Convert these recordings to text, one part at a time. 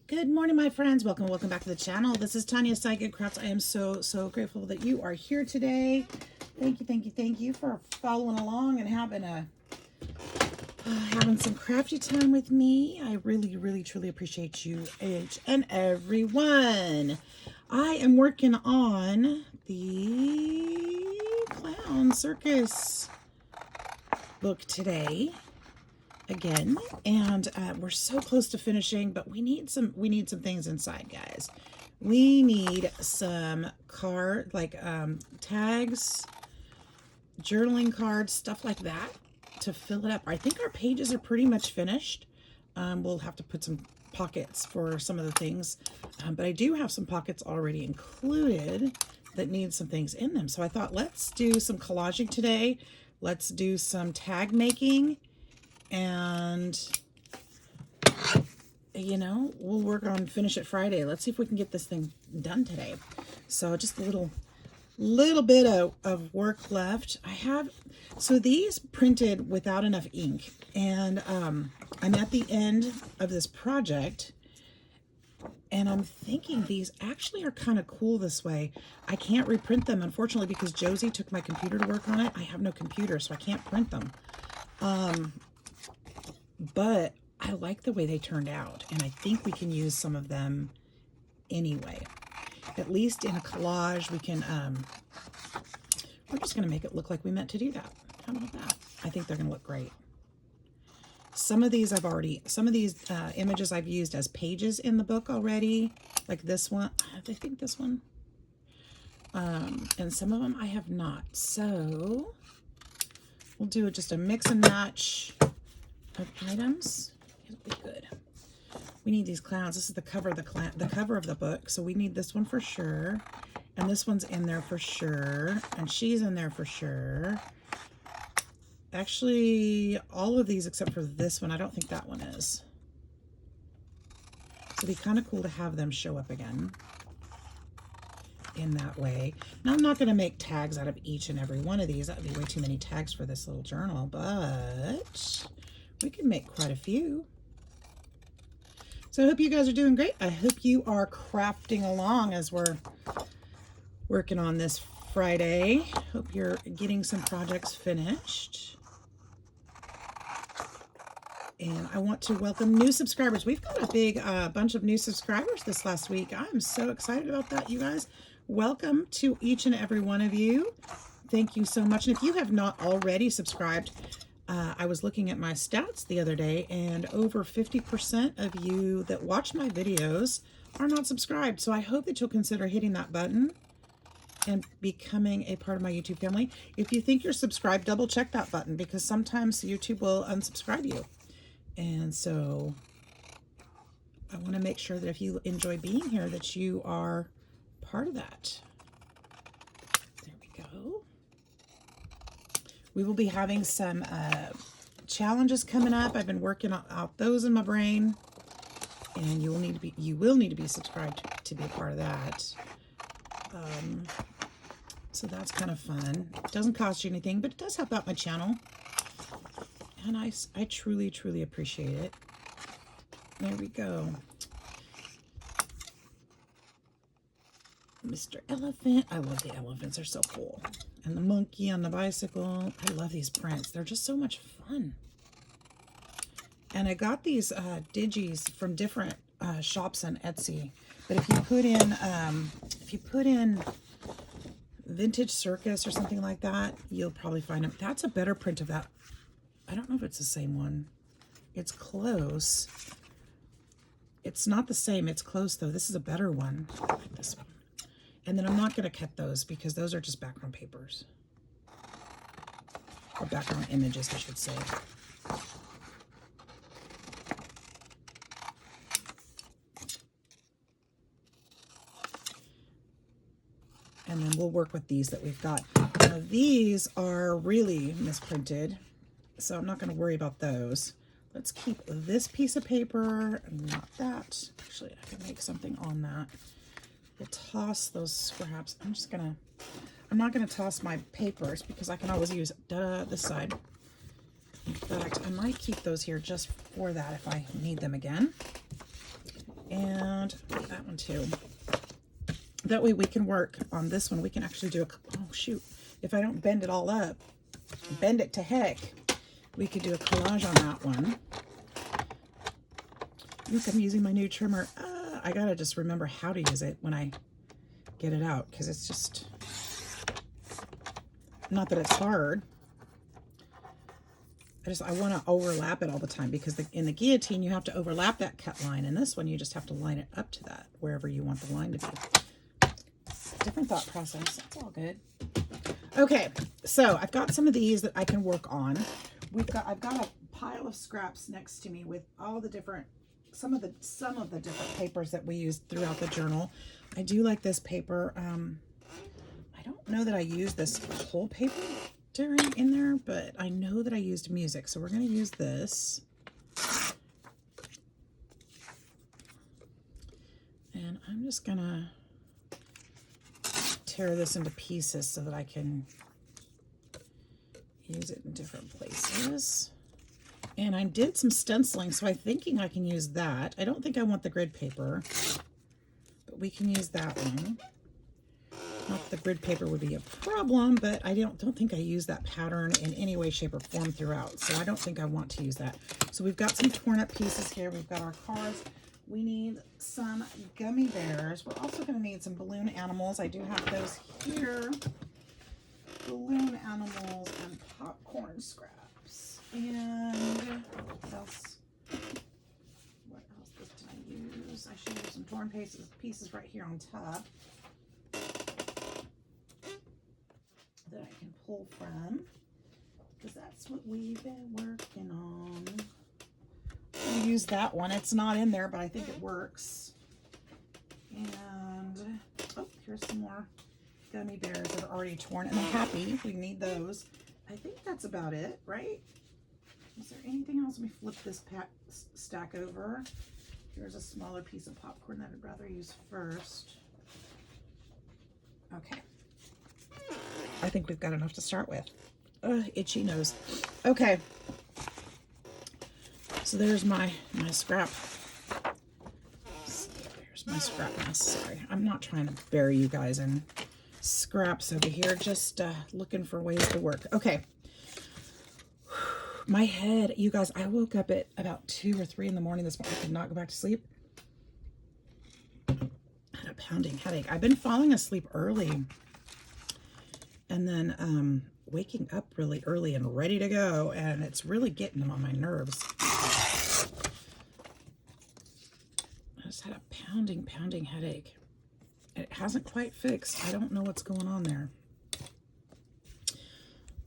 Good morning, my friends. Welcome back to the channel. This is Tanya Sidegigcrafts. I am so grateful that you are here today. Thank you for following along and having some crafty time with me. I really truly appreciate you, each and every one. I am working on the clown circus book today again, and we're so close to finishing, but we need some things inside, guys. We need some tags, journaling cards, stuff like that to fill it up. I think our pages are pretty much finished. We'll have to put some pockets for some of the things, but I do have some pockets already included that need some things in them. So I thought, let's do some collaging today. Let's do some tag making. And, you know, we'll work on finish it Friday. Let's see if we can get this thing done today. So just a little bit of work left. So these printed without enough ink. And I'm at the end of this project. And I'm thinking these actually are kind of cool this way. I can't reprint them, unfortunately, because Josie took my computer to work on it. I have no computer, so I can't print them. But I like the way they turned out, and I think we can use some of them anyway. At least in a collage, we can, we're just going to make it look like we meant to do that. How about that? I think they're going to look great. Some of these images I've used as pages in the book already, like this one. I think this one. And some of them I have not. So we'll do just a mix and match of items. It'll be good. We need these clowns. This is the cover of the cover of the book, so we need this one for sure, and this one's in there for sure, and she's in there for sure. Actually, all of these except for this one. I don't think that one is. So it'd be kind of cool to have them show up again in that way. Now, I'm not going to make tags out of each and every one of these. That would be way too many tags for this little journal, but we can make quite a few. So I hope you guys are doing great. I hope you are crafting along as we're working on this Friday. Hope you're getting some projects finished. And I want to welcome new subscribers. We've got a big bunch of new subscribers this last week. I'm so excited about that, you guys. Welcome to each and every one of you. Thank you so much. And if you have not already subscribed, I was looking at my stats the other day, and over 50% of you that watch my videos are not subscribed. So I hope that you'll consider hitting that button and becoming a part of my YouTube family. If you think you're subscribed, double check that button, because sometimes YouTube will unsubscribe you. And so I want to make sure that if you enjoy being here, that you are part of that. There we go. We will be having some challenges coming up. I've been working out those in my brain, and you will need to be subscribed to be a part of that. So that's kind of fun. It doesn't cost you anything, but it does help out my channel, and I truly appreciate it. There we go. Mr. Elephant. I love the elephants. They're so cool. And the monkey on the bicycle. I love these prints. They're just so much fun. And I got these digis from different shops on Etsy. But if you put in Vintage Circus or something like that, you'll probably find them. That's a better print of that. I don't know if it's the same one. It's close. It's not the same. It's close, though. This is a better one. Like this one. And then I'm not going to cut those because those are just background papers. Or background images, I should say. And then we'll work with these that we've got. Now, these are really misprinted, so I'm not going to worry about those. Let's keep this piece of paper, not that. Actually, I can make something on that. We'll toss those scraps. I'm not gonna toss my papers because I can always use this side. In fact, I might keep those here just for that if I need them again. And around that one too. That way we can work on this one. We can actually do oh shoot, if I don't bend it all up, bend it to heck, we could do a collage on that one. Look, I'm using my new trimmer. I gotta just remember how to use it when I get it out, because it's just, not that it's hard. I want to overlap it all the time, because in the guillotine you have to overlap that cut line. In this one you just have to line it up to that, wherever you want the line to be. Different thought process. That's all good. Okay, so I've got some of these that I can work on. I've got a pile of scraps next to me with all the different, some of the different papers that we use throughout the journal. I do like this paper. I don't know that I use this whole paper in there, but I know that I used music, so we're going to use this. And I'm just going to tear this into pieces so that I can use it in different places. And I did some stenciling, so I'm thinking I can use that. I don't think I want the grid paper, but we can use that one. Not that the grid paper would be a problem, but I don't think I use that pattern in any way, shape, or form throughout, so I don't think I want to use that. So we've got some torn up pieces here. We've got our cards. We need some gummy bears. We're also going to need some balloon animals. I do have those here. Balloon animals and popcorn scraps. And what else? What else did I use? I should have some torn pieces right here on top that I can pull from, because that's what we've been working on. I'll use that one. It's not in there, but I think it works. And oh, here's some more gummy bears that are already torn, and I'm happy. We need those. I think that's about it, right? Is there anything else? Let me flip this stack over. Here's a smaller piece of popcorn that I'd rather use first. Okay. I think we've got enough to start with. Itchy nose. Okay. So there's my scrap. There's my scrap mess. Sorry. I'm not trying to bury you guys in scraps over here. Just looking for ways to work. Okay. My head, you guys, I woke up at about 2 or 3 in the morning this morning. I could not go back to sleep. I had a pounding headache. I've been falling asleep early, and then waking up really early and ready to go, and it's really getting on my nerves. I just had a pounding headache. It hasn't quite fixed. I don't know what's going on there.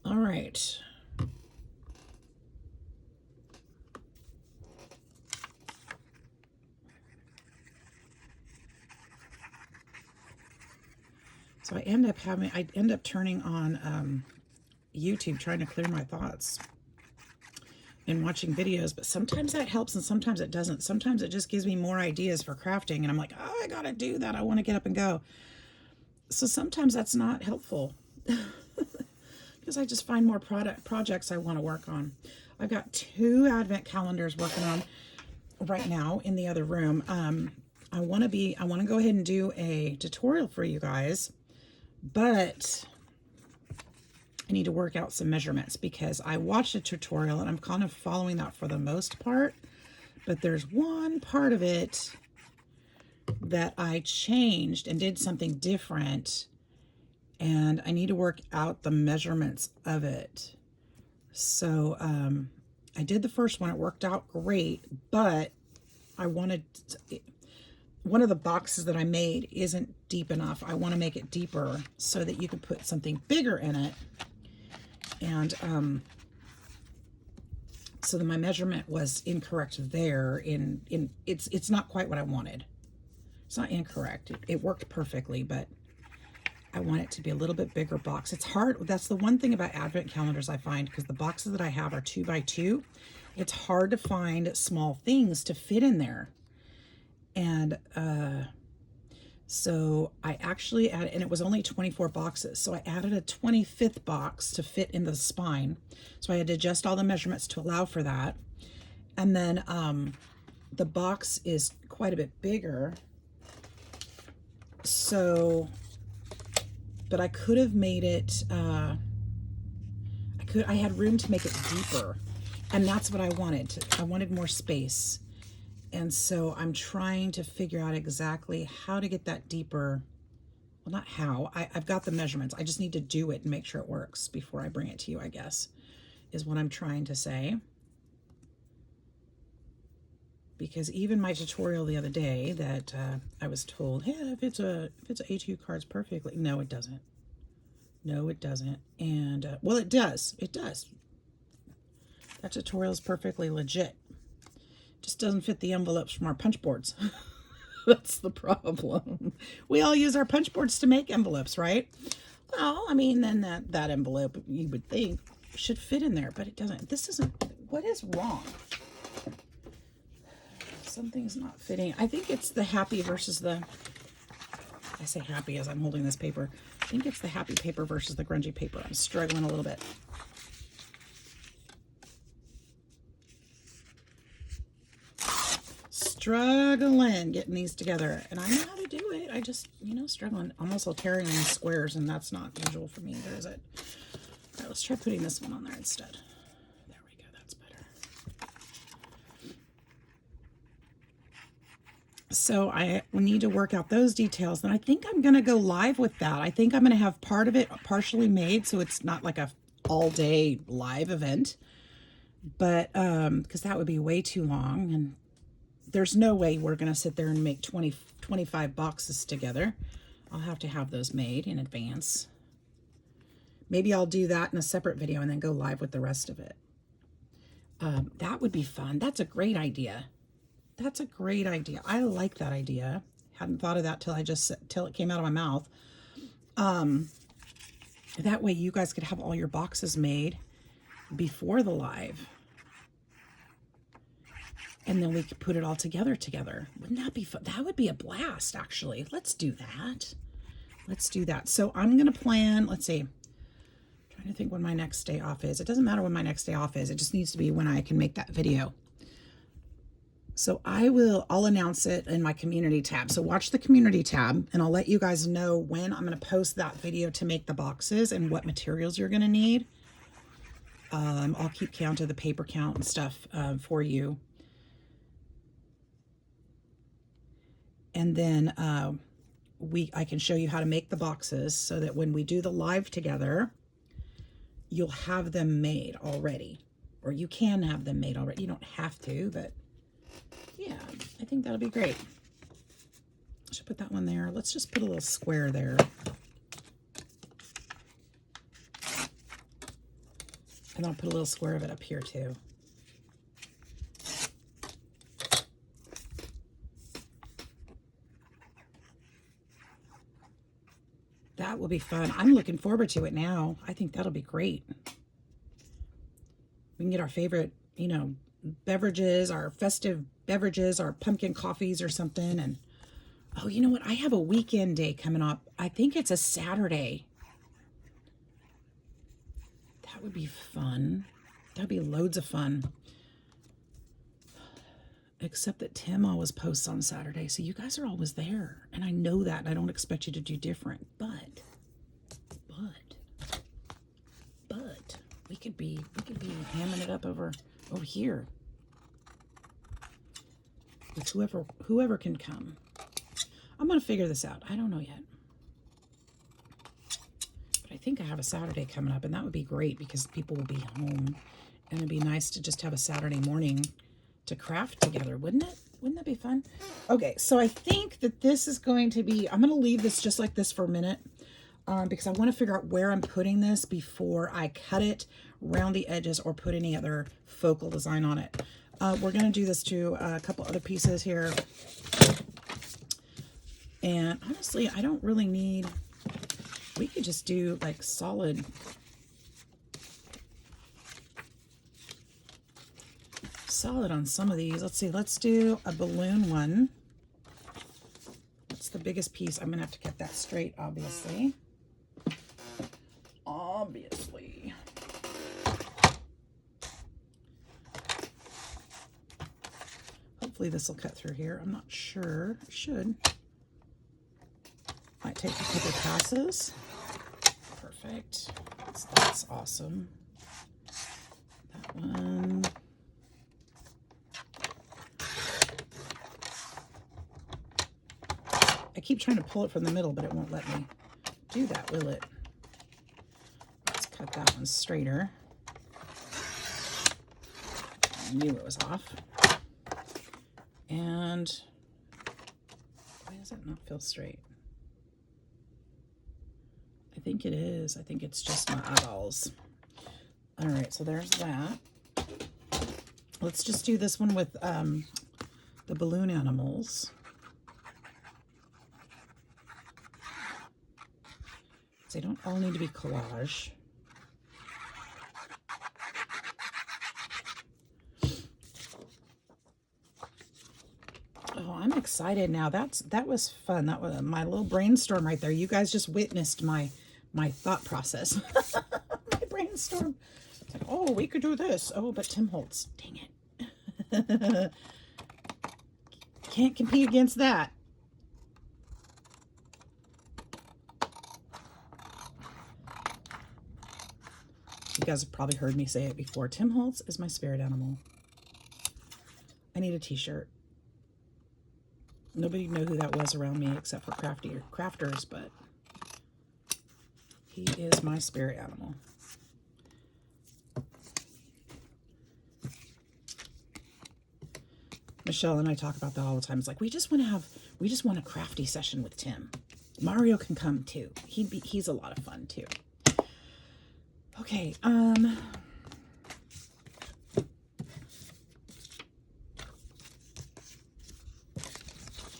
All right. So I end up turning on YouTube, trying to clear my thoughts and watching videos, but sometimes that helps and sometimes it doesn't. Sometimes it just gives me more ideas for crafting, and I'm like, oh, I gotta do that. I want to get up and go. So sometimes that's not helpful because I just find more projects I want to work on. I've got 2 advent calendars working on right now in the other room. I want to go ahead and do a tutorial for you guys, but I need to work out some measurements because I watched a tutorial and I'm kind of following that for the most part, but there's one part of it that I changed and did something different, and I need to work out the measurements of it. So I did the first one. It worked out great, but I wanted one of the boxes that I made isn't deep enough. I want to make it deeper so that you can put something bigger in it. And so then my measurement was incorrect there. It's not quite what I wanted. It's not incorrect. It worked perfectly, but I want it to be a little bit bigger box. It's hard. That's the one thing about advent calendars I find, because the boxes that I have are 2 by 2. It's hard to find small things to fit in there. And so I actually added, and it was only 24 boxes. So I added a 25th box to fit in the spine. So I had to adjust all the measurements to allow for that. And then the box is quite a bit bigger. So, but I could have made it, I had room to make it deeper, and that's what I wanted. I wanted more space. And so I'm trying to figure out exactly how to get that deeper. Well, not how, I've got the measurements. I just need to do it and make sure it works before I bring it to you, I guess, is what I'm trying to say. Because even my tutorial the other day that I was told, hey, if it's a A2 cards perfectly. No, it doesn't. No, it doesn't. And, well, it does. It does. That tutorial is perfectly legit. Just doesn't fit the envelopes from our punch boards. That's the problem. We all use our punch boards to make envelopes, right? Well, I mean, then that envelope, you would think, should fit in there, but it doesn't. This isn't. What is wrong? Something's not fitting. I think it's the happy versus the, I say happy as I'm holding this paper. I think it's the happy paper versus the grungy paper. I'm struggling a little bit. Struggling getting these together. And I know how to do it. I just, struggling. I'm also tearing in squares, and that's not usual for me either, is it? All right, let's try putting this one on there instead. There we go. That's better. So I need to work out those details. And I think I'm going to go live with that. I think I'm going to have part of it partially made, so it's not like a all-day live event. But, because that would be way too long, and there's no way we're going to sit there and make 25 boxes together. I'll have to have those made in advance. Maybe I'll do that in a separate video and then go live with the rest of it. That would be fun. That's a great idea. That's a great idea. I like that idea. Hadn't thought of that till it came out of my mouth. That way you guys could have all your boxes made before the live. And then we could put it all together. Wouldn't that be fun? That would be a blast, actually. Let's do that. Let's do that. So I'm going to plan, let's see. I'm trying to think when my next day off is. It doesn't matter when my next day off is. It just needs to be when I can make that video. So I'll announce it in my community tab. So watch the community tab, and I'll let you guys know when I'm going to post that video to make the boxes and what materials you're going to need. I'll keep count of the paper count and stuff for you. And then I can show you how to make the boxes so that when we do the live together, you'll have them made already. Or you can have them made already. You don't have to, but yeah, I think that'll be great. I should put that one there. Let's just put a little square there. And I'll put a little square of it up here too. That will be fun. I'm looking forward to it now. I think that'll be great. We can get our favorite, beverages, our festive beverages, our pumpkin coffees or something. And, oh, you know what? I have a weekend day coming up. I think it's a Saturday. That would be fun. That'd be loads of fun. Except that Tim always posts on Saturday, so you guys are always there. And I know that, and I don't expect you to do different. But we could be hamming it up over here with whoever can come. I'm gonna figure this out. I don't know yet. But I think I have a Saturday coming up, and that would be great because people will be home. And it'd be nice to just have a Saturday morning to craft together, wouldn't it? Wouldn't that be fun? Okay, so I think that this is going to be, I'm going to leave this just like this for a minute because I want to figure out where I'm putting this before I cut it around the edges or put any other focal design on it. We're going to do this to a couple other pieces here. And honestly, I don't really need, we could just do like solid on some of these. Let's see, let's do a balloon one. That's the biggest piece. I'm gonna have to get that straight, obviously. Hopefully this will cut through here. I'm not sure. It should. Might take a couple passes. Perfect. That's awesome. That one. I keep trying to pull it from the middle, but it won't let me do that, will it? Let's cut that one straighter. I knew it was off. And why does it not feel straight? I think it is. I think it's just my eyeballs. All right, so there's that. Let's just do this one with the balloon animals. They don't all need to be collage. Oh, I'm excited now. That was fun. That was my little brainstorm right there. You guys just witnessed my thought process. My brainstorm. It's like, oh, we could do this. Oh, but Tim Holtz, dang it. Can't compete against that. You guys have probably heard me say it before. Tim Holtz is my spirit animal. I need a t-shirt. Nobody knew who that was around me except for crafters, but he is my spirit animal. Michelle and I talk about that all the time. It's like, we just want a crafty session with Tim. Mario can come too. He's a lot of fun too. Okay, can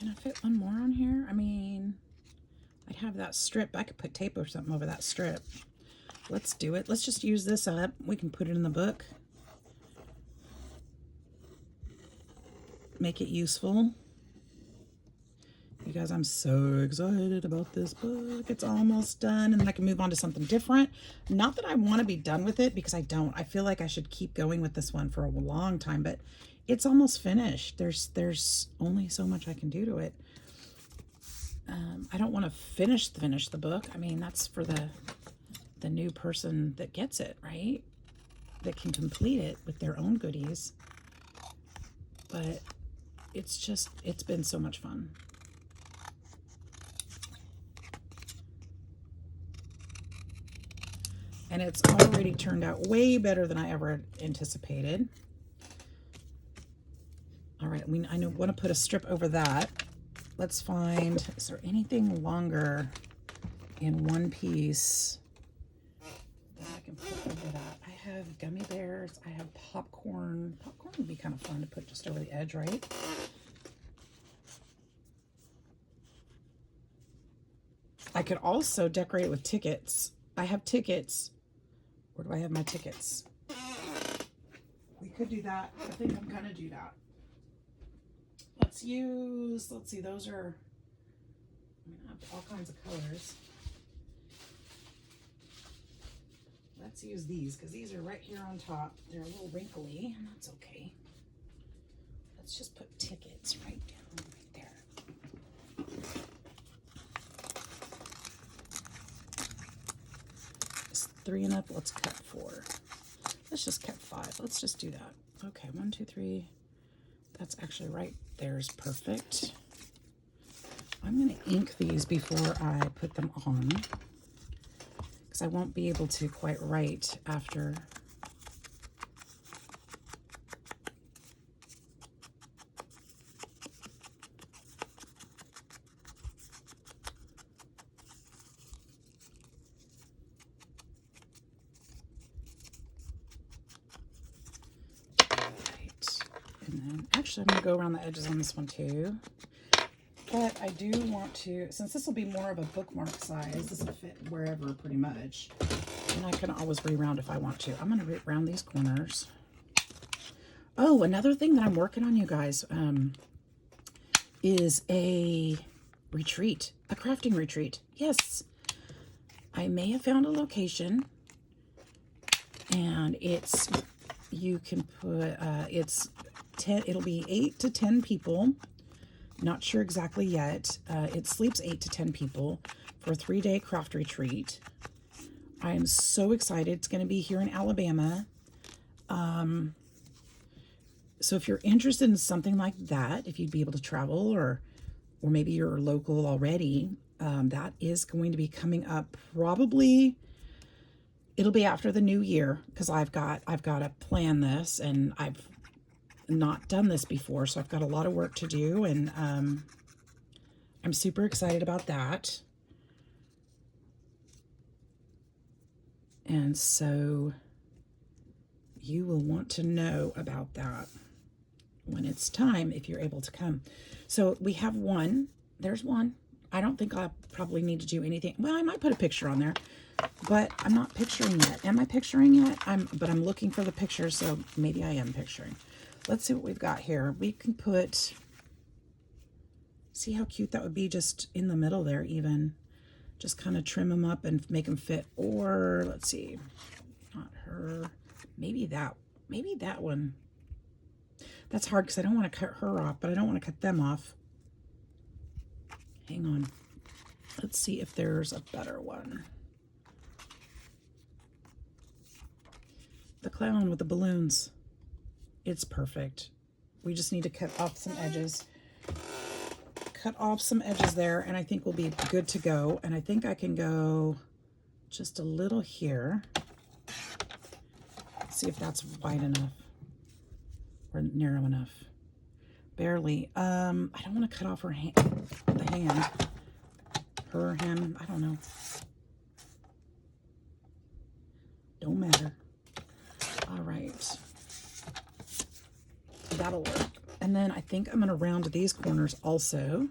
I fit one more on here? I mean, I'd have that strip. I could put tape or something over that strip. Let's do it. Let's just use this up. We can put it in the book. Make it useful. You guys, I'm so excited about this book. It's almost done, and then I can move on to something different. Not that I want to be done with it, because I don't. I feel like I should keep going with this one for a long time, but it's almost finished. There's only so much I can do to it. I don't want to finish the book. I mean, that's for the new person that gets it, right? That can complete it with their own goodies. But it's been so much fun. And it's already turned out way better than I ever anticipated. All right, I want to put a strip over that. Let's find, is there anything longer in one piece that I can put over that? I have gummy bears. I have popcorn. Popcorn would be kind of fun to put just over the edge, right? I could also decorate it with tickets. I have tickets. Where do I have my tickets? We could do that. I think I'm going to do that. Let's see, those are, I have all kinds of colors. Let's use these, because these are right here on top. They're a little wrinkly, and that's okay. Let's just put tickets right down right there. It's 3 and up. Let's cut 4. Let's just cut 5. Let's just do that. Okay, 1, 2, 3. That's actually right there is perfect. I'm going to ink these before I put them on, because I won't be able to quite write after. Actually, I'm going to go around the edges on this one too. But I do want to, since this will be more of a bookmark size, this will fit wherever pretty much. And I can always re-round if I want to. I'm going to re-round these corners. Oh, another thing that I'm working on, you guys, is a retreat, a crafting retreat. Yes, I may have found a location, and it's, you can put, it's 10, it'll be 8 to 10 people Not sure exactly yet. It sleeps 8 to 10 people for a 3-day craft retreat. I am so excited. It's going to be here in Alabama. So if you're interested in something like that, if you'd be able to travel, or maybe you're local already, that is going to be coming up probably. It'll be after the new year, because I've got to plan this, and I've not done this before, so I've got a lot of work to do, and I'm super excited about that. And so you will want to know about that when it's time, if you're able to come. So we have one. There's one. I don't think I'll probably need to do anything. Well, I might put a picture on there, but I'm not picturing yet. Am I picturing yet? But I'm looking for the picture, so maybe I am picturing. Let's see what we've got here. We can put, see how cute that would be just in the middle there even. Just kind of trim them up and make them fit. Or let's see, not her. Maybe that one. That's hard because I don't want to cut her off, but I don't want to cut them off. Hang on. Let's see if there's a better one. The clown with the balloons. It's perfect. We just need to cut off some edges. Cut off some edges there, and I think we'll be good to go. And I think I can go just a little here. See if that's wide enough or narrow enough. Barely. I don't want to cut off her hand, the hand. Her hand, I don't know. Don't matter. All right. That'll work. And then I think I'm going to round these corners also.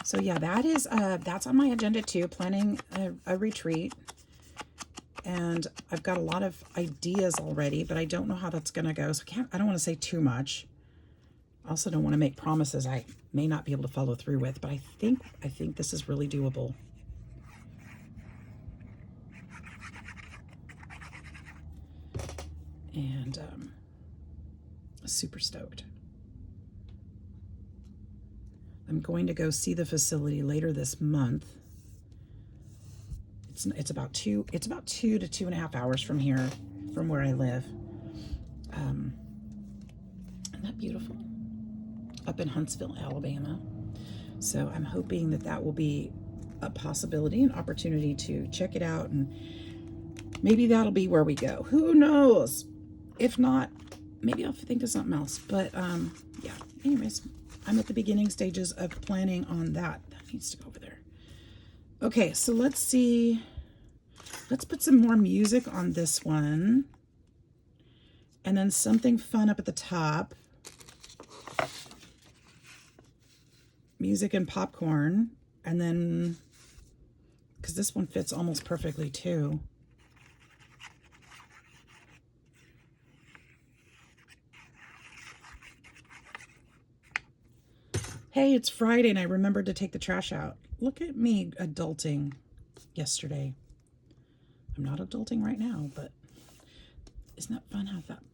So yeah, that's on my agenda too, planning a retreat. And I've got a lot of ideas already, but I don't know how that's going to go. So I don't want to say too much. I also don't want to make promises I may not be able to follow through with, but I think this is really doable. And super stoked. I'm going to go see the facility later this month. It's about 2 to 2.5 hours from here, from where I live. Isn't that beautiful? Up in Huntsville, Alabama. So I'm hoping that will be a possibility, an opportunity to check it out, and maybe that'll be where we go. Who knows? If not, maybe I'll think of something else. But yeah, anyways, I'm at the beginning stages of planning on that. That needs to go over there. Okay, so let's see. Let's put some more music on this one. And then something fun up at the top. Music and popcorn. And then, because this one fits almost perfectly too. Hey, it's Friday and I remembered to take the trash out. Look at me adulting yesterday. I'm not adulting right now, but isn't that fun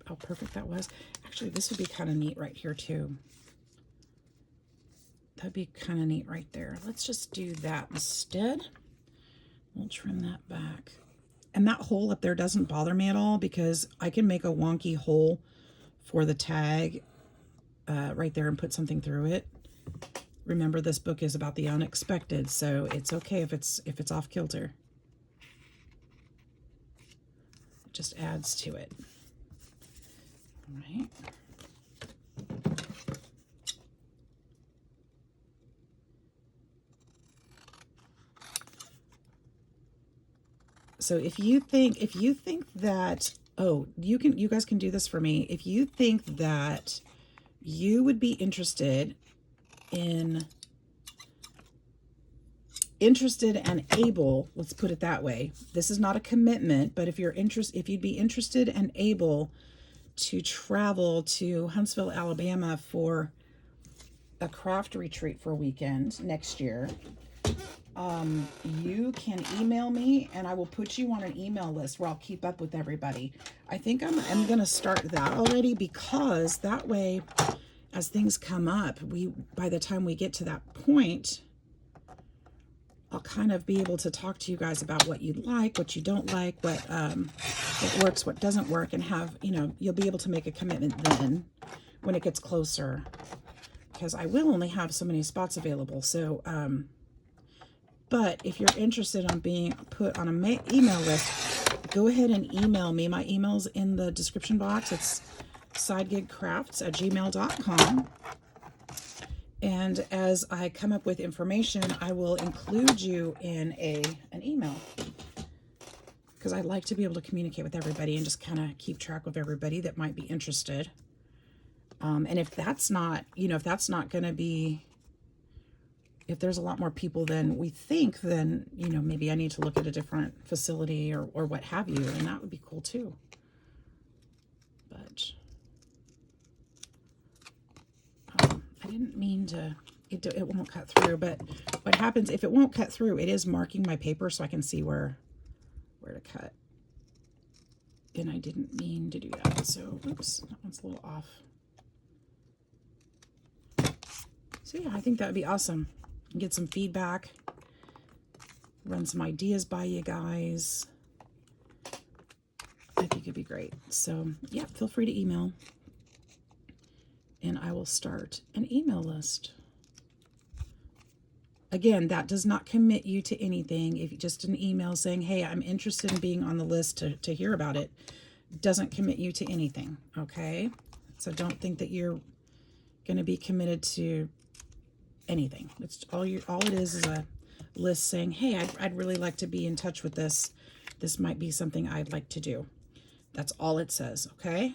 how perfect that was? Actually, this would be kind of neat right here too. That'd be kind of neat right there. Let's just do that instead. We'll trim that back. And that hole up there doesn't bother me at all because I can make a wonky hole for the tag right there and put something through it. Remember, this book is about the unexpected, so it's okay if it's off kilter. It just adds to it. All right. So if you think that, oh, you guys can do this for me. If you think that you would be interested and able, let's put it that way. This is not a commitment, but if you'd be interested and able to travel to Huntsville, Alabama for a craft retreat for a weekend next year, you can email me and I will put you on an email list where I'll keep up with everybody. I think I'm going to start that already, because that way, as things come up, by the time we get to that point, I'll kind of be able to talk to you guys about what you like, what you don't like, what works, what doesn't work, and have, you'll be able to make a commitment then when it gets closer, because I will only have so many spots available. So, but if you're interested on being put on an email list, go ahead and email me. My email's in the description box. It's sidegigcrafts@gmail.com. And as I come up with information, I will include you in an email, because I'd like to be able to communicate with everybody and just kind of keep track of everybody that might be interested. And if that's not, going to be, if there's a lot more people than we think, then, maybe I need to look at a different facility or what have you, and that would be cool too. But I didn't mean to, it won't cut through, but what happens if it won't cut through, it is marking my paper so I can see where to cut. And I didn't mean to do that. So, oops, that one's a little off. So yeah, I think that would be awesome. Get some feedback, run some ideas by you guys. I think it'd be great. So yeah, feel free to email, and I will start an email list. Again, that does not commit you to anything. If you just an email saying, hey, I'm interested in being on the list to hear about it, doesn't commit you to anything, okay? So don't think that you're going to be committed to anything. It's all it is a list saying, hey, I'd really like to be in touch with this. This might be something I'd like to do. That's all it says, okay?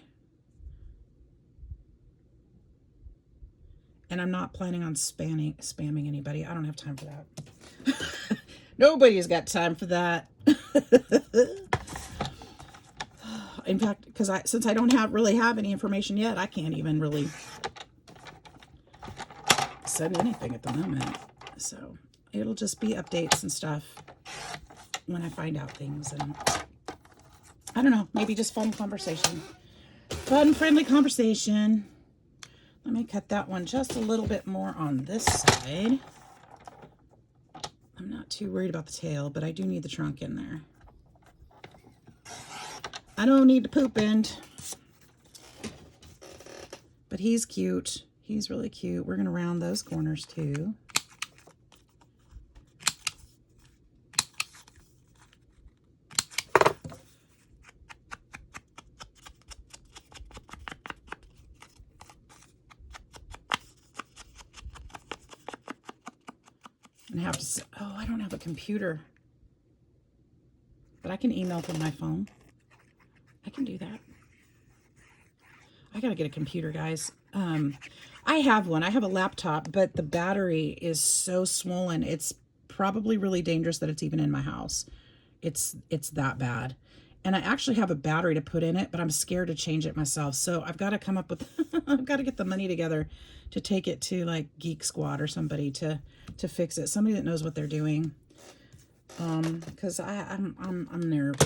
And I'm not planning on spamming anybody. I don't have time for that. Nobody's got time for that. In fact, since I don't really have any information yet, I can't even really send anything at the moment. So it'll just be updates and stuff when I find out things. And I don't know, maybe just fun conversation. Fun, friendly conversation. Let me cut that one just a little bit more on this side. I'm not too worried about the tail, but I do need the trunk in there. I don't need the poop end. But he's cute. He's really cute. We're going to round those corners too. And have to, oh, I don't have a computer. But I can email from my phone. I can do that. I gotta get a computer, guys. I have one. I have a laptop, but the battery is so swollen. It's probably really dangerous that it's even in my house. It's that bad. And I actually have a battery to put in it, but I'm scared to change it myself. So I've got to come up with, I've got to get the money together to take it to like Geek Squad or somebody to fix it. Somebody that knows what they're doing. Because I'm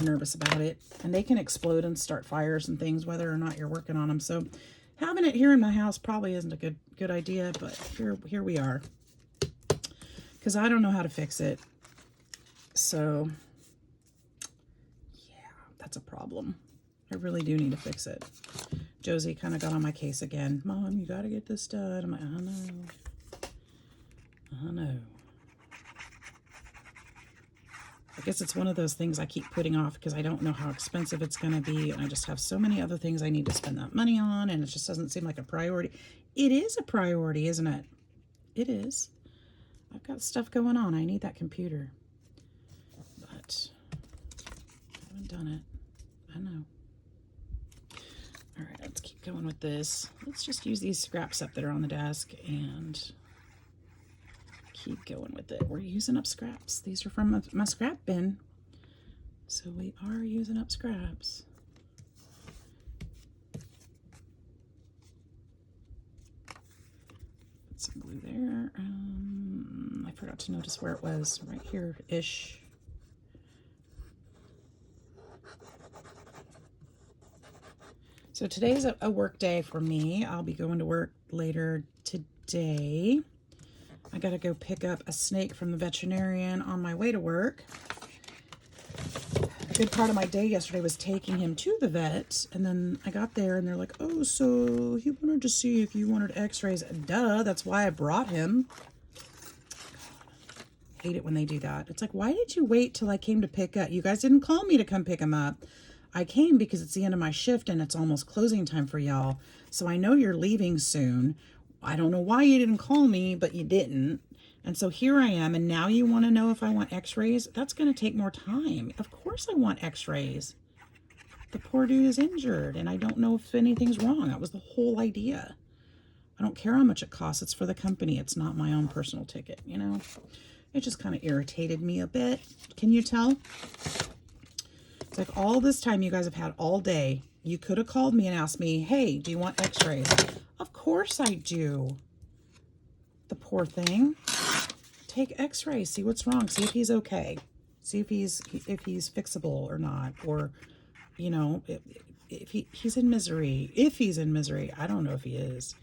nervous about it, and they can explode and start fires and things whether or not you're working on them. So having it here in my house probably isn't a good idea, but here we are, because I don't know how to fix it. So yeah, that's a problem. I really do need to fix it. Josie kind of got on my case again. Mom, you got to get this done. I'm like, I know. I guess it's one of those things I keep putting off because I don't know how expensive it's going to be, and I just have so many other things I need to spend that money on, and it just doesn't seem like a priority. It is a priority, isn't it? It is. I've got stuff going on. I need that computer. But I haven't done it. I know. All right, let's keep going with this. Let's just use these scraps up that are on the desk and keep going with it. We're using up scraps. These are from my scrap bin. So we are using up scraps. Put some glue there. I forgot to notice where it was. Right here-ish. So today's a work day for me. I'll be going to work later today. I gotta go pick up a snake from the veterinarian on my way to work. A good part of my day yesterday was taking him to the vet, and then I got there and they're like, oh, so he wanted to see if you wanted x-rays. Duh, that's why I brought him. I hate it when they do that. It's like, why did you wait till I came to pick up? You guys didn't call me to come pick him up. I came because it's the end of my shift and it's almost closing time for y'all. So I know you're leaving soon. I don't know why you didn't call me, but you didn't. And so here I am, and now you want to know if I want x-rays? That's going to take more time. Of course I want x-rays. The poor dude is injured, and I don't know if anything's wrong. That was the whole idea. I don't care how much it costs. It's for the company. It's not my own personal ticket, you know? It just kind of irritated me a bit. Can you tell? It's like all this time you guys have had all day. You could have called me and asked me, hey, do you want x-rays? Of course I do. The poor thing. Take x-rays, see what's wrong, see if he's okay. See if he's fixable or not. Or, you know, if he's in misery. If he's in misery. I don't know if he is.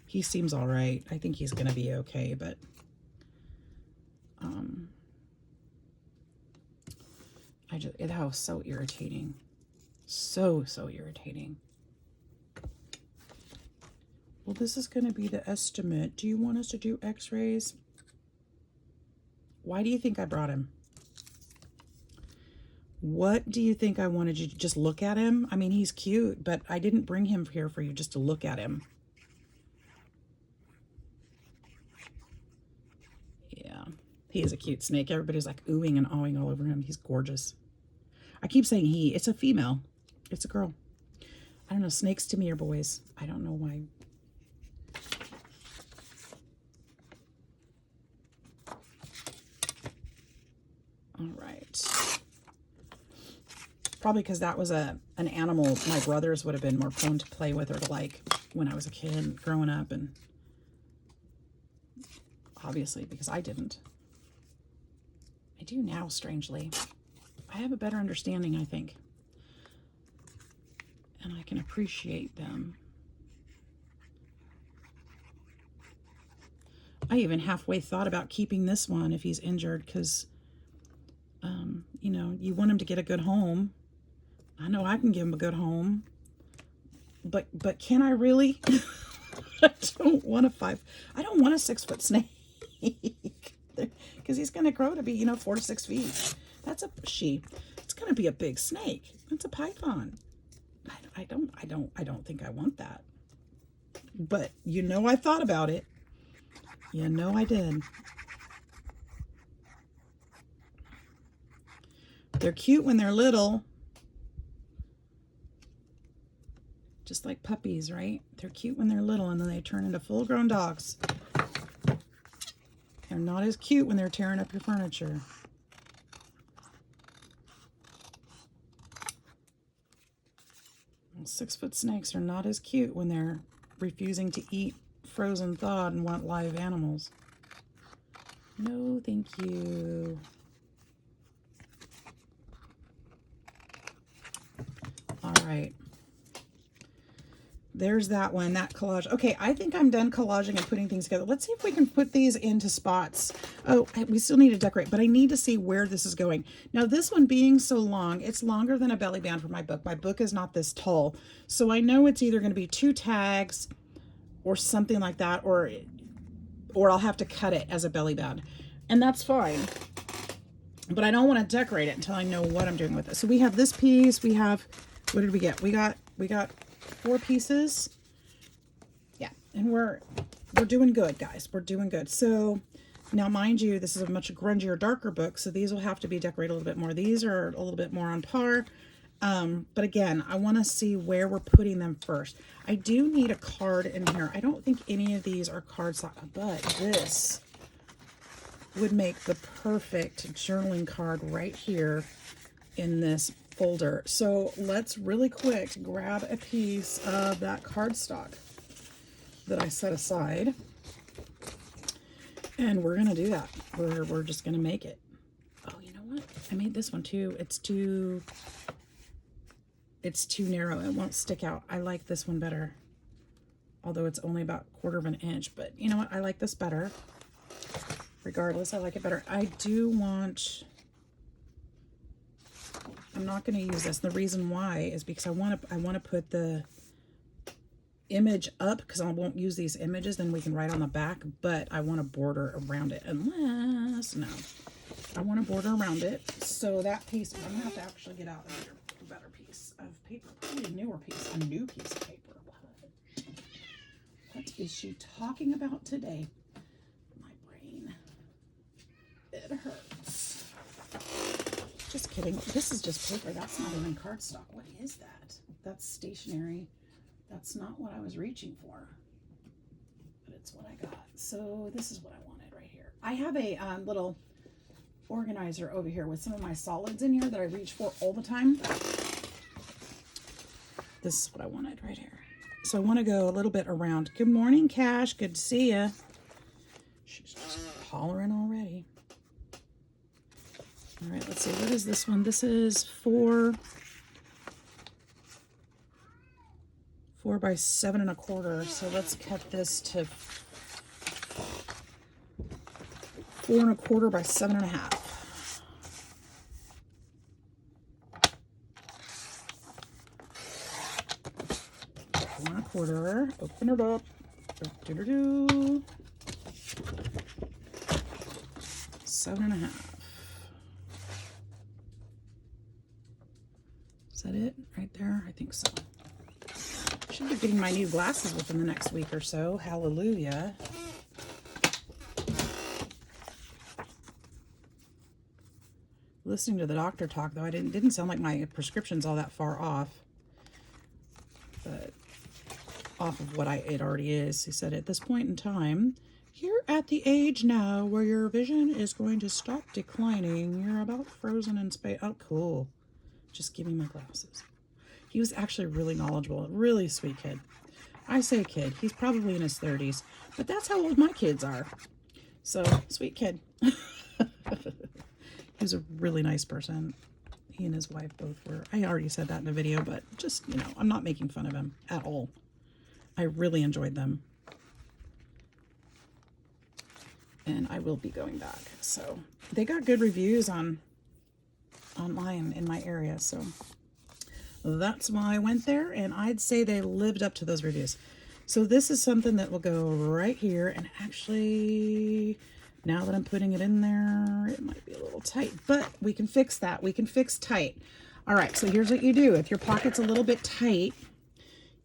He seems all right. I think he's going to be okay, but that was so irritating. So irritating. Well, this is going to be the estimate. Do you want us to do x-rays? Why do you think I brought him? What do you think I wanted you to just look at him? I mean, he's cute, but I didn't bring him here for you just to look at him. Yeah, he is a cute snake. Everybody's like oohing and awing all over him. He's gorgeous. I keep saying he. It's a female. It's a girl. I don't know. Snakes to me are boys. I don't know why. All right. Probably because that was an animal my brothers would have been more prone to play with or to like when I was a kid growing up, and obviously because I didn't. I do now, strangely. I have a better understanding, I think. And I can appreciate them. I even halfway thought about keeping this one if he's injured because, you know, you want him to get a good home. I know I can give him a good home. But can I really? I don't want a 6-foot snake. Because he's going to grow to be, you know, 4 to 6 feet. That's a she. It's going to be a big snake. It's a python. I don't think I want that. But you know I thought about it. You know I did. They're cute when they're little. Just like puppies, right? They're cute when they're little and then they turn into full-grown dogs. They're not as cute when they're tearing up your furniture. Well, 6-foot snakes are not as cute when they're refusing to eat frozen thawed and want live animals. No, thank you. All right. There's that one, that collage. Okay, I think I'm done collaging and putting things together. Let's see if we can put these into spots. Oh, we still need to decorate, but I need to see where this is going. Now, this one being so long, it's longer than a belly band for my book. My book is not this tall. So I know it's either going to be 2 tags or something like that, or I'll have to cut it as a belly band. And that's fine. But I don't want to decorate it until I know what I'm doing with it. So we have this piece. We have, what did we get? We got 4 pieces. Yeah, and we're doing good, guys. We're doing good. So now, mind you, this is a much grungier, darker book, so these will have to be decorated a little bit more. These are a little bit more on par. But again, I want to see where we're putting them first. I do need a card in here. I don't think any of these are card stock, but this would make the perfect journaling card right here in this folder. So let's really quick grab a piece of that cardstock that I set aside. And we're going to do that. We're just going to make it. Oh, you know what? I made this one too. It's too narrow. It won't stick out. I like this one better. Although it's only about 1/4 of an inch. But you know what? I like this better. Regardless, I like it better. I do want... I'm not going to use this. The reason why is because I want to put the image up, because I won't use these images, then we can write on the back, but I want to border around it, unless, no, I want to border around it. So that piece, I'm going to have to actually get out a better piece of paper, probably a newer piece, a new piece of paper. What is she talking about today? My brain, it hurts. Just kidding. This is just paper. That's not even cardstock. What is that? That's stationery. That's not what I was reaching for, but it's what I got. So this is what I wanted right here. I have a little organizer over here with some of my solids in here that I reach for all the time. This is what I wanted right here. So I want to go a little bit around. Good morning, Cash. Good to see you. She's just hollering already. All right, let's see. What is this one? This is 4 by 7 1/4. So let's cut this to 4 1/4 by 7 1/2. 4 1/4. Open it up. Do-do-do-do. 7 1/2. Is that it right there? I think so. Should be getting my new glasses within the next week or so. Hallelujah. Listening to the doctor talk, though, I didn't sound like my prescription's all that far off. But off of what it already is. He said, at this point in time, you're at the age now where your vision is going to stop declining. You're about frozen in space. Oh, cool. Just give me my glasses. He was actually really knowledgeable, really sweet kid. I say kid, he's probably in his 30s, but that's how old my kids are. So, sweet kid. He was a really nice person. He and his wife both were. I already said that in the video, but just, you know, I'm not making fun of him at all. I really enjoyed them. And I will be going back. So, they got good reviews online in my area, so that's why I went there, and I'd say they lived up to those reviews. So this is something that will go right here, and actually, now that I'm putting it in there, it might be a little tight, but we can fix that. We can fix tight. All right, so here's what you do. If your pocket's a little bit tight,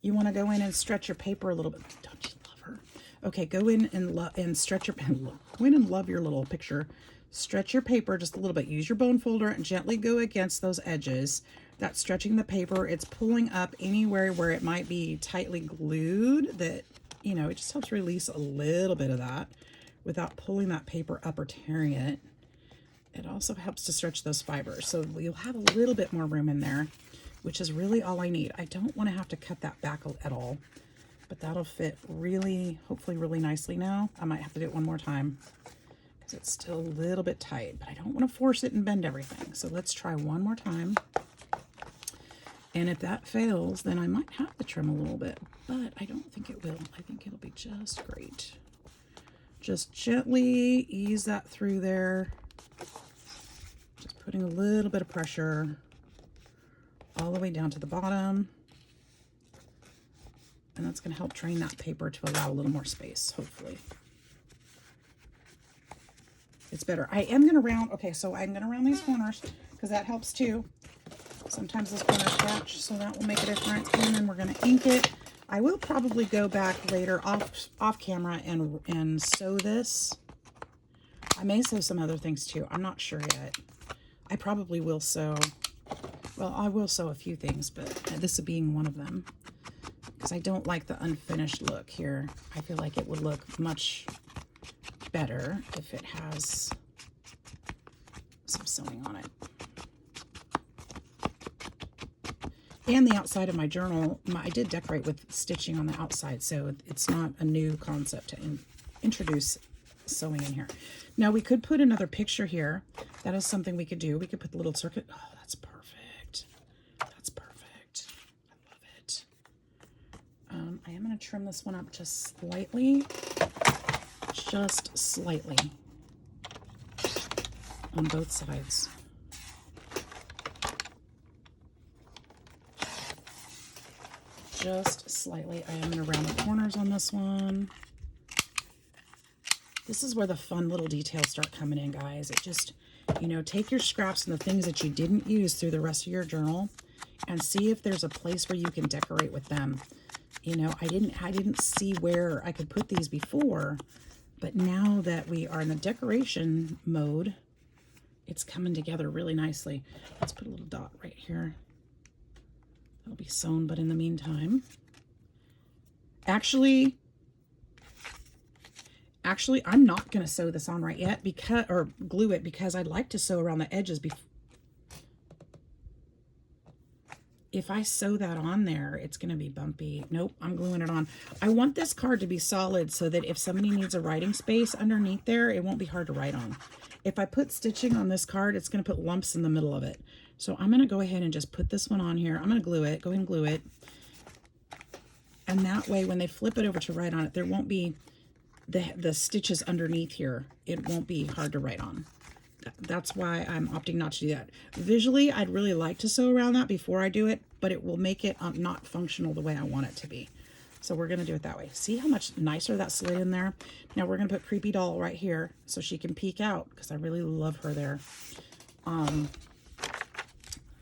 you want to go in and stretch your paper a little bit. Don't you love her? Okay, go in and stretch your pen. Go in and love your little picture. Stretch your paper just a little bit. Use your bone folder and gently go against those edges. That's stretching the paper. It's pulling up anywhere where it might be tightly glued. That, you know, it just helps release a little bit of that without pulling that paper up or tearing it. It also helps to stretch those fibers. So you'll have a little bit more room in there, which is really all I need. I don't want to have to cut that back at all, but that'll fit really, hopefully really nicely now. I might have to do it one more time because it's still a little bit tight, but I don't want to force it and bend everything. So let's try one more time. And if that fails, then I might have to trim a little bit, but I don't think it will. I think it'll be just great. Just gently ease that through there. Just putting a little bit of pressure all the way down to the bottom. And that's going to help train that paper to allow a little more space, hopefully. It's better. I am going to round, okay, so I'm going to round these corners because that helps too. Sometimes those corners scratch, so that will make a difference. And then we're going to ink it. I will probably go back later off camera and sew this. I may sew some other things too. I'm not sure yet. I probably will sew, well, I will sew a few things, but this being one of them. Because I don't like the unfinished look here. I feel like it would look much better if it has some sewing on it. And the outside of my journal, I did decorate with stitching on the outside, so it's not a new concept to introduce sewing in here. Now we could put another picture here. That is something we could do. We could put the little circuit. Oh, that's perfect. That's perfect. I love it. I am going to trim this one up just slightly. Just slightly. On both sides. Just slightly. I am going to round the corners on this one. This is where the fun little details start coming in, guys. It just, you know, take your scraps and the things that you didn't use through the rest of your journal and see if there's a place where you can decorate with them. You know, I didn't see where I could put these before, but now that we are in the decoration mode, it's coming together really nicely. Let's put a little dot right here. It'll be sewn, but in the meantime, actually, I'm not going to sew this on right yet because, or glue it, because I'd like to sew around the edges. If I sew that on there, it's going to be bumpy. Nope, I'm gluing it on. I want this card to be solid so that if somebody needs a writing space underneath there, it won't be hard to write on. If I put stitching on this card, it's going to put lumps in the middle of it. So I'm going to go ahead and just put this one on here. I'm going to glue it. Go ahead and glue it. And that way, when they flip it over to write on it, there won't be the stitches underneath here. It won't be hard to write on. That's why I'm opting not to do that. Visually, I'd really like to sew around that before I do it, but it will make it not functional the way I want it to be. So we're going to do it that way. See how much nicer that slid in there? Now we're going to put Creepy Doll right here so she can peek out, because I really love her there.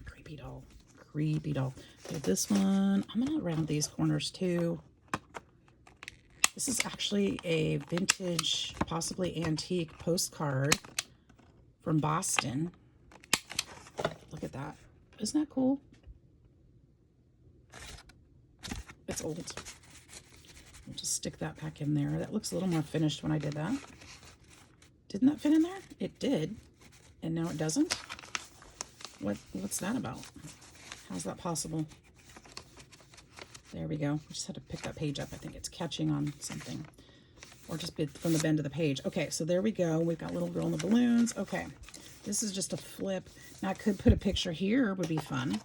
Creepy Doll. Creepy Doll. Okay, this one, I'm going to round these corners too. This is actually a vintage, possibly antique postcard from Boston. Look at that. Isn't that cool? It's old. I'll just stick that back in there. That looks a little more finished when I did that. Didn't that fit in there? It did. And now it doesn't? What's that about? How's that possible? There we go. We just had to pick that page up. I think it's catching on something. Or just from the bend of the page. Okay, so there we go. We've got Little Girl in the Balloons. Okay, this is just a flip. Now I could put a picture here. Would be fun.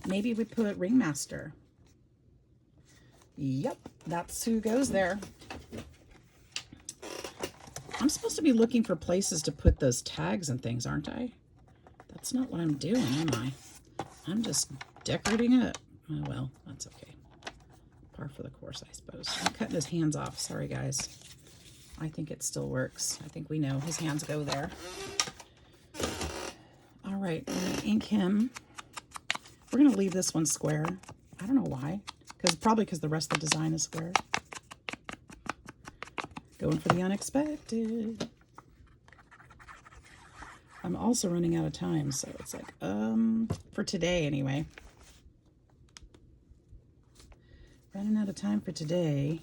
Maybe we put Ringmaster. Yep, that's who goes there. I'm supposed to be looking for places to put those tags and things, aren't I? That's not what I'm doing, am I? I'm just decorating it. Oh, well, that's okay. Par for the course, I suppose. I'm cutting his hands off. Sorry, guys. I think it still works. I think we know his hands go there. All right, we're going to ink him. We're going to leave this one square. I don't know why. Probably because the rest of the design is square. Going for the unexpected. I'm also running out of time, so it's like, for today anyway. Running out of time for today.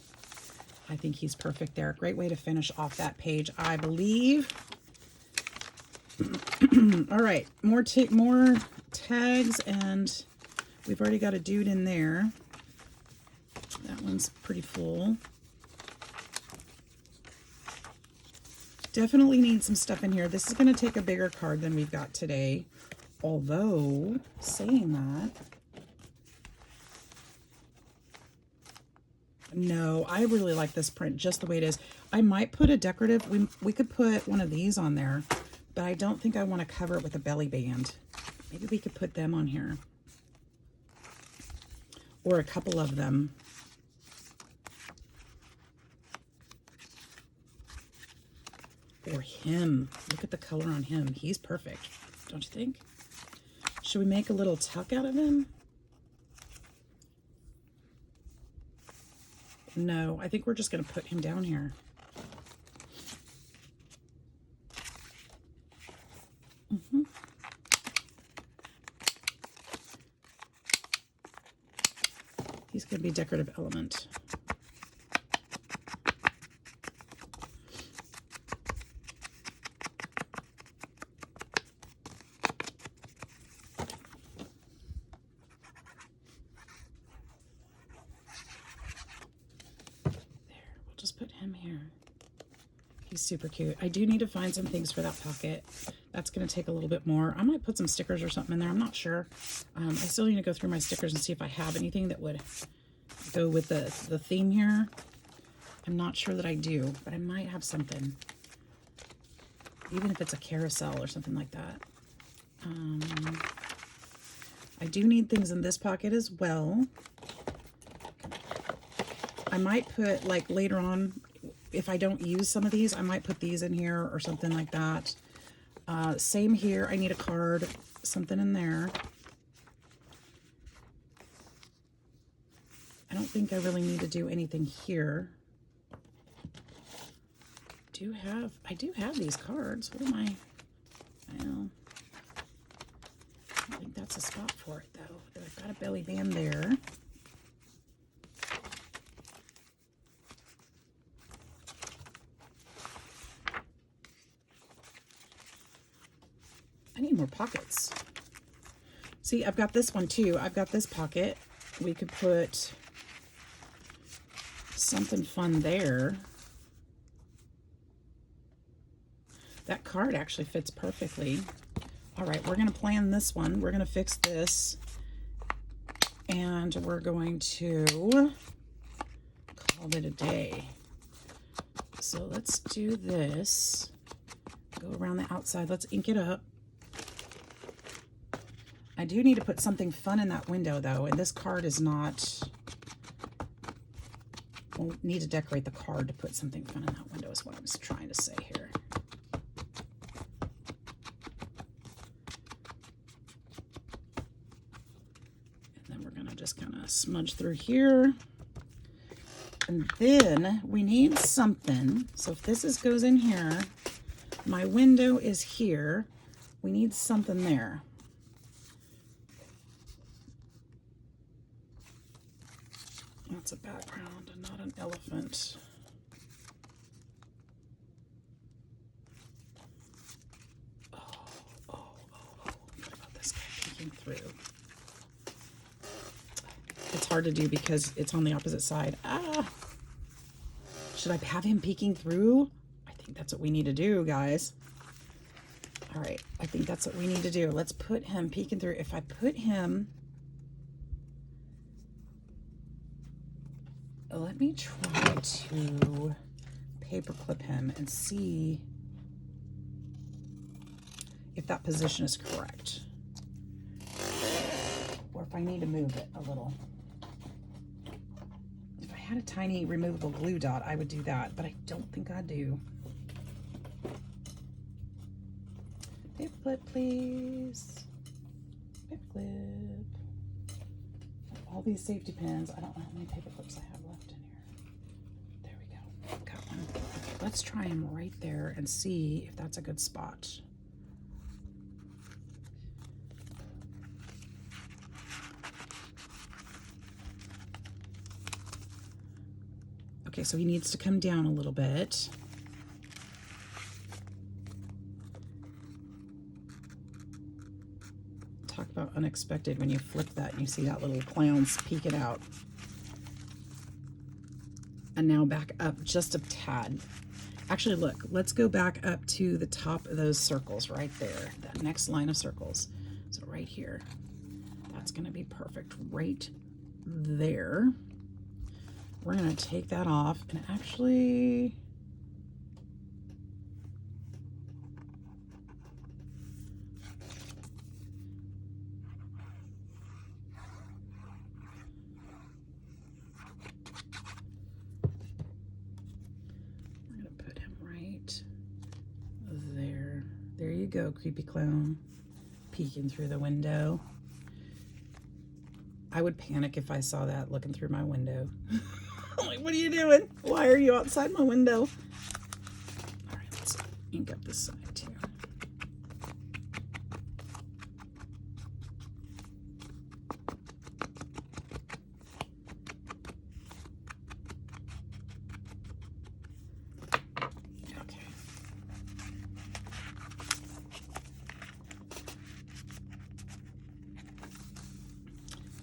I think he's perfect there. Great way to finish off that page, I believe. All right, more tags, and we've already got a dude in there. That one's pretty full. Definitely need some stuff in here. This is going to take a bigger card than we've got today. Although, saying that, no, I really like this print just the way it is. I might put a decorative, we could put one of these on there, but I don't think I want to cover it with a belly band. Maybe we could put them on here. Or a couple of them. Or him. Look at the color on him. He's perfect, don't you think? Should we make a little tuck out of him? No, I think we're just going to put him down here. He's going to be a decorative element. Put him here. He's super cute. I do need to find some things for that pocket. That's going to take a little bit more. I might put some stickers or something in there. I'm not sure. I still need to go through my stickers and see if I have anything that would go with the theme here. I'm not sure that I do, but I might have something. Even if it's a carousel or something like that. I do need things in this pocket as well. I might put, like, later on, if I don't use some of these, I might put these in here or something like that. Same here. I need a card, something in there. I don't think I really need to do anything here. I do have these cards. What am I? Well, I don't think that's a spot for it, though. I've got a belly band there. I need more pockets. See, I've got this one too. I've got this pocket. We could put something fun there. That card actually fits perfectly. All right, we're going to plan this one. We're going to fix this. And we're going to call it a day. So let's do this. Go around the outside. Let's ink it up. I do need to put something fun in that window, though, and this card is not... We'll need to decorate the card to put something fun in that window is what I was trying to say here. And then we're going to just kind of smudge through here. And then we need something. So if this goes in here, my window is here. We need something there. That's a background and not an elephant. Oh. What about this guy peeking through? It's hard to do because it's on the opposite side. Should I have him peeking through? I think that's what we need to do, guys. All right, I think that's what we need to do. Let's put him peeking through. If I put him... Let me try to paperclip him and see if that position is correct. Or if I need to move it a little. If I had a tiny removable glue dot, I would do that, but I don't think I do. Paperclip, please. Paperclip. All these safety pins. I don't know how many paper clips I have left in here. There we go. Got one. Let's try him right there and see if that's a good spot. Okay, so he needs to come down a little bit. Talk about unexpected when you flip that and you see that little clown's peeking out. And now back up just a tad. Actually, look, let's go back up to the top of those circles right there, that next line of circles. So right here, that's going to be perfect right there. We're going to take that off and actually... There you go, creepy clown, peeking through the window. I would panic if I saw that looking through my window. I'm like, what are you doing? Why are you outside my window? All right, let's ink up this side too.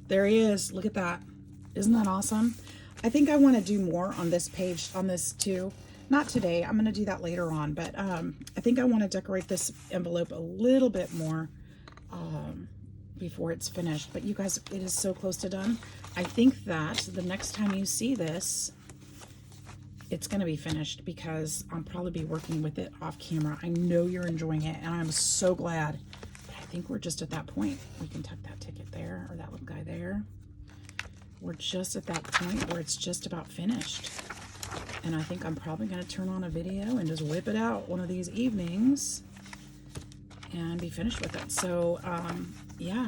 There he is. Look at that. Isn't that awesome? I think I want to do more on this page, on this too, Not today. I'm going to do that later on, but I think I want to decorate this envelope a little bit more before it's finished. But you guys, it is so close to done. I think that the next time you see this, it's going to be finished because I'll probably be working with it off camera. I know you're enjoying it, and I'm so glad. But I think we're just at that point. We can tuck that ticket there, or that little guy there. We're just at that point where it's just about finished. And I think I'm probably going to turn on a video and just whip it out one of these evenings and be finished with it. So, yeah,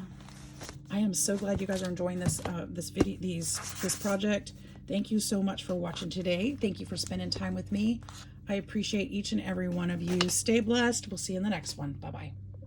I am so glad you guys are enjoying this this project. Thank you so much for watching today. Thank you for spending time with me. I appreciate each and every one of you. Stay blessed. We'll see you in the next one. Bye-bye.